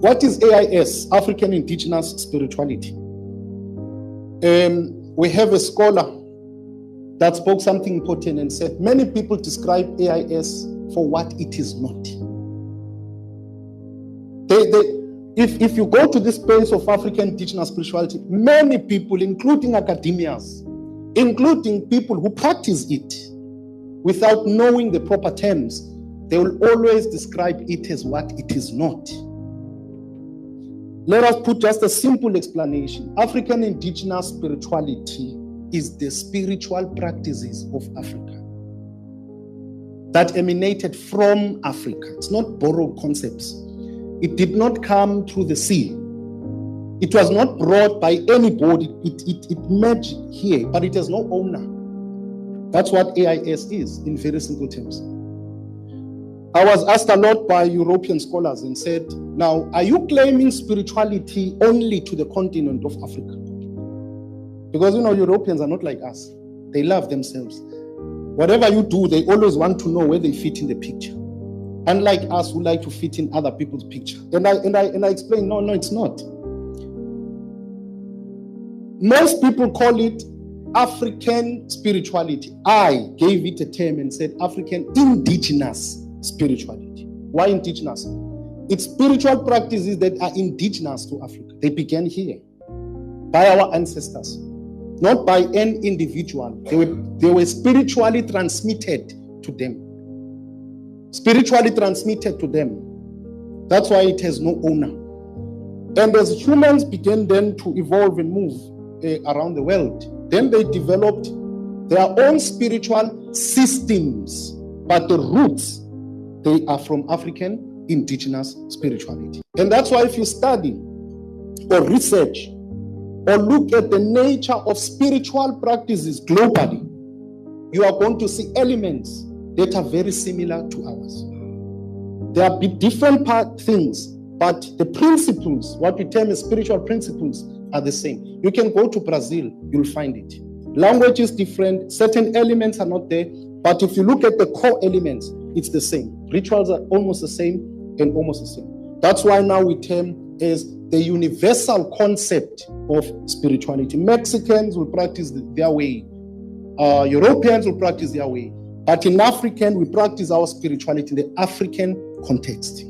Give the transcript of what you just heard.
What is AIS, African Indigenous Spirituality? We have a scholar that spoke something important and said, many people describe AIS for what it is not. If you go to this space of African Indigenous spirituality, many people, including academias, including people who practice it without knowing the proper terms, they will always describe it as what it is not. Let us put just a simple explanation. African Indigenous spirituality is the spiritual practices of Africa that emanated from Africa. It's not borrowed concepts. It did not come through the sea. It was not brought by anybody. It merged here, but it has no owner. That's what AIS is in very simple terms. I was asked a lot by European scholars and said, now, are you claiming spirituality only to the continent of Africa? Because, Europeans are not like us. They love themselves. Whatever you do, they always want to know where they fit in the picture. Unlike us who like to fit in other people's picture. And I explain, no, it's not. Most people call it African spirituality. I gave it a term and said African Indigenous spirituality. Why indigenous? It's spiritual practices that are indigenous to Africa. They began here by our ancestors, not by an individual. They were spiritually transmitted to them. Spiritually transmitted to them. That's why it has no owner. And as humans began then to evolve and move around the world, then they developed their own spiritual systems, but the roots, they are from African Indigenous spirituality. And that's why if you study or research or look at the nature of spiritual practices globally, you are going to see elements that are very similar to ours. There are different things, but the principles, what we term as spiritual principles, are the same. You can go to Brazil, you'll find it. Language is different, certain elements are not there, but if you look at the core elements, it's the same. Rituals are almost the same and almost the same. That's why now we term as the universal concept of spirituality. Mexicans will practice their way. Europeans will practice their way. But in African, we practice our spirituality in the African context.